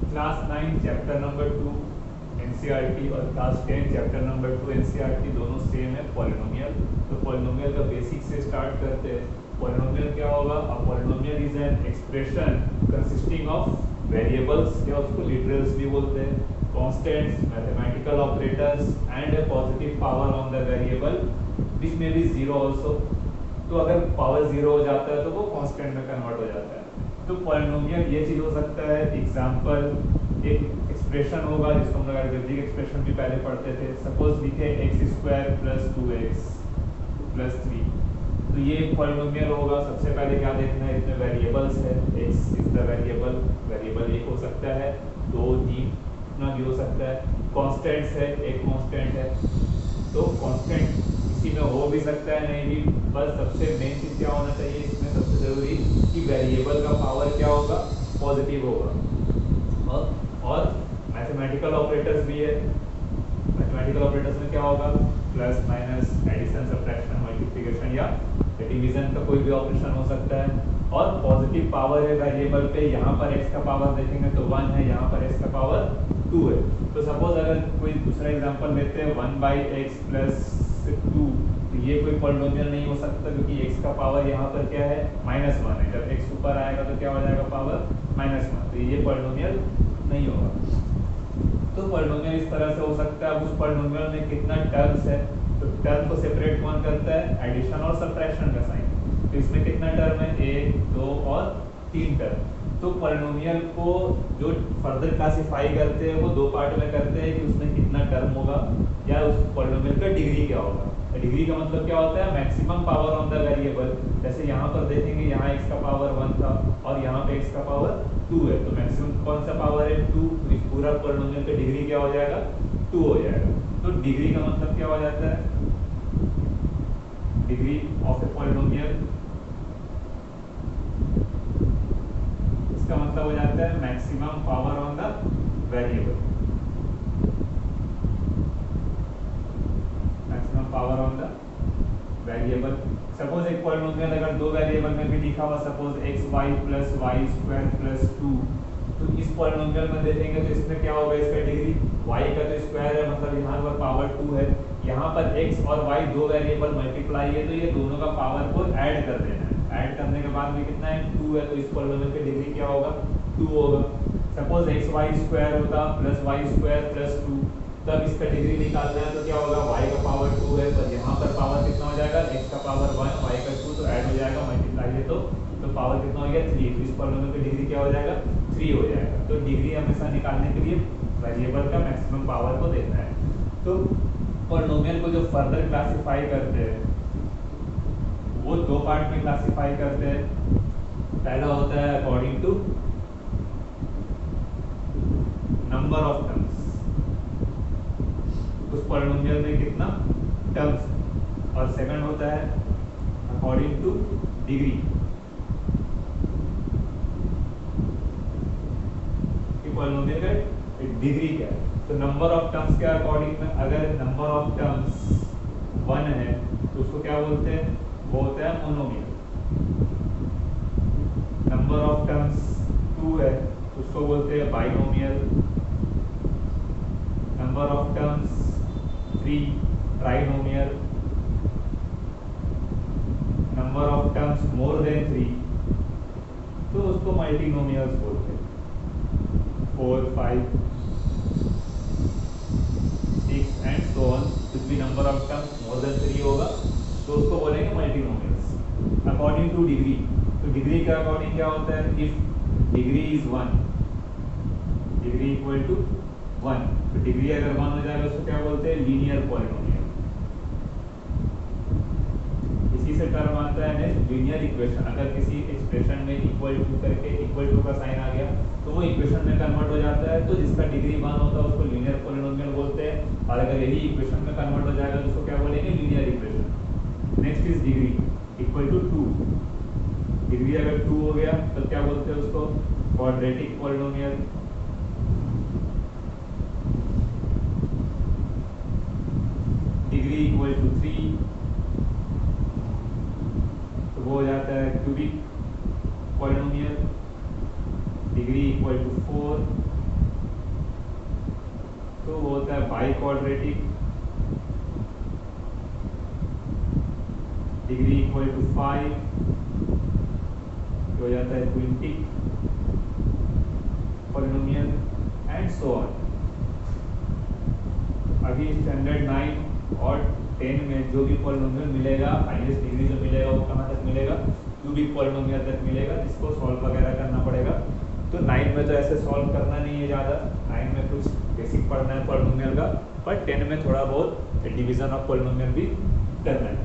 Class 9 chapter number 2 NCERT और class 10 chapter number 2 NCERT दोनों same है पॉलिनोमियल। तो पॉलिनोमियल का बेसिक से स्टार्ट करते हैं। पॉलिनोमियल क्या होगा? A polynomial is an expression consisting of variables या उसको लिटरल्स भी बोलते हैं, constants, mathematical operators and a positive power on the variable which may be zero also. तो अगर पावर जीरो हो जाता है तो वो कांस्टेंट में कन्वर्ट हो जाता है। तो पॉलिनोमियल ये चीज हो सकता है। एग्जांपल, एक एक्सप्रेशन होगा जिसको हम लोग अलजेब्रिक एक्सप्रेशन भी पहले पढ़ते थे। सपोज लिखे x² + 2x + 3। तो ये एक पॉलिनोमियल होगा। सबसे पहले क्या देखना है, इसमें वेरिएबल्स है, x is the variable, variable एक हो सकता है, 2, 3 इतना भी हो सकता है। कांस्टेंट्स है, एक कांस्टेंट है। तो कांस्टेंट इसी में हो भी सकता है, नहीं भी। बस सबसे मेन चीज क्या होना चाहिए इसमें, सबसे जरूरी कि वेरिएबल का पावर क्या होगा, पॉजिटिव होगा। और मैथमेटिकल ऑपरेटर्स भी है। मैथमेटिकल ऑपरेटर्स में क्या होगा, plus minus, addition, subtraction, multiplication या डिवीजन का कोई भी ऑपरेशन हो सकता है। और पॉजिटिव पावर है वेरिएबल पे। यहाँ पर x का पावर देखेंगे तो 1 है, यहाँ पर x का पावर 2 है। तो सपोज अगर कोई दूसरा एग्जांपल लेते हैं 1/x + 2, तो ये कोई पॉलिनोमियल नहीं हो सकता क्योंकि x का पावर यहाँ पर क्या है, -1 है। जब x ऊपर आएगा तो क्या हो जाएगा, पावर -1। तो ये पॉलिनोमियल नहीं होगा। तो पॉलिनोमियल इस तरह से हो सकता है। अब उस पॉलिनोमियल में कितना टर्म्स है, तो टर्म को सेपरेट कौन करता है, एडिशन और सब्ट्रैक्शन का साइन। तो इसमें कितना टर्म है, 1, 2 और 3 टर्म। तो पॉलिनोमियल को जो फर्दर क्लासिफाई करते हैं वो दो पार्ट में करते हैं कि उसमें कितना टर्म होगा या उस पॉलिनोमियल का डिग्री क्या होगा। डिग्री का मतलब क्या होता है, maximum power on the variable. जैसे यहाँ पर देखेंगे, यहाँ x का पावर 1 था और यहाँ पे x का पावर 2 है, तो मैक्सिमम कौन सा पावर है, 2। तो इस पूरा पॉलिनोमियल का डिग्री क्या हो जाएगा, 2 हो जाएगा। तो डिग्री का मतलब क्या हो जाता है, डिग्री ऑफ ए पॉलिनोमियल, इसका मतलब हो जाता है maximum power on the variable. Maximum power on the variable. Suppose एक पॉलिनोमियल अगर दो वेरिएबल में भी लिखा हुआ, सपोज xy + y² + 2, तो इस पॉलिनोमियल में देखेंगे तो इसमें क्या होगा, इसका डिग्री y का तो स्क्वायर है, मतलब यहाँ पर पावर 2 है। यहाँ पर x और y दो वेरिएबल मल्टीप्लाई है, तो ये दोनों का पावर को ऐड कर देना है। ऐड करने के बाद में कितना है, 2 है। तो इस पॉलिनोमियल की डिग्री क्या होगा, 2 होगा। सपोज xy² होता + y² + 2, तब इसका डिग्री निकालना है तो क्या होगा, y का पावर 2 है, पर यहाँ पर पावर कितना हो जाएगा, x का पावर 1, y का 2, तो ऐड हो जाएगा, मल्टीप्लाई है तो पावर कितना हो गया, 3। तो इस पॉलिनोमियल की डिग्री क्या हो जाएगा, 3 हो जाएगा। तो डिग्री हमेशा निकालने के लिए वेरिएबल का मैक्सिमम पावर को देखना है। तो पॉलिनोमियल को जो फर्दर क्लासिफाई करते हैं वो दो पार्ट में क्लासिफाई करते हैं। पहला होता है according to number of terms, उस पॉलिनोमियल में कितना टर्म्स। और सेकंड होता है अकॉर्डिंग टू डिग्री, कि पॉलिनोमियल का डिग्री क्या है। तो नंबर ऑफ टर्म्स के अकॉर्डिंग में, अगर नंबर ऑफ टर्म्स 1 है तो उसको क्या बोलते हैं, वो होता है मोनोमियल। नंबर ऑफ टर्म्स 2 है तो उसको बोलते हैं binomial. Number of terms 3 trinomial. Number of terms more than 3 तो उसको मल्टीनोमियल्स बोलते हैं। 4, 5, 6 एंड सो ऑन। कुछ भी number of terms more than 3 होगा तो उसको बोलेंगे मल्टीनोमियल्स। अकॉर्डिंग टू डिग्री, तो डिग्री के अकॉर्डिंग क्या होता है, if degree is 1, degree equal to 1, तो डिग्री अगर 1 हो जाएगा उसको क्या बोलते हैं, लीनियर पॉलिनोमियल। इसी से टर्म आता है नेक्स्ट लीनियर इक्वेशन। अगर किसी एक्सप्रेशन में इक्वल टू करके इक्वल टू का साइन आ गया तो वो इक्वेशन में कन्वर्ट हो जाता है, तो जिसका डिग्री 1 होता है उसको लीनियर पॉलिनोमियल बोलते हैं। और अगर यही इक्वेशन में कन्वर्ट हो जाएगा तो उसको क्या बोलेंगे, linear equation. Next is degree equal to 2। Degree अगर 2 हो गया तो क्या बोलते हैं उसको, quadratic polynomial. Degree equal to 3 तो वो हो जाता है cubic polynomial. Degree equal to 4 तो वो होता है biquadratic, degree equal to 5, हो जाता है quintic polynomial and so on. अभी स्टैंडर्ड 9 और 10 में जो भी पॉलिनोमियल मिलेगा, हाईएस्ट डिग्री जो मिलेगा वो कहाँ तक मिलेगा, क्यूबिक पॉलिनोमियल तक मिलेगा, जिसको सॉल्व वगैरह करना पड़ेगा। तो 9 में तो ऐसे सॉल्व करना नहीं है ज़्यादा, 9 में कुछ बेसिक पढ़ना है पॉलिनोमियल का, पर 10 में थोड़ा बहुत डिवीजन ऑफ पॉलिनोमियल भी करना है।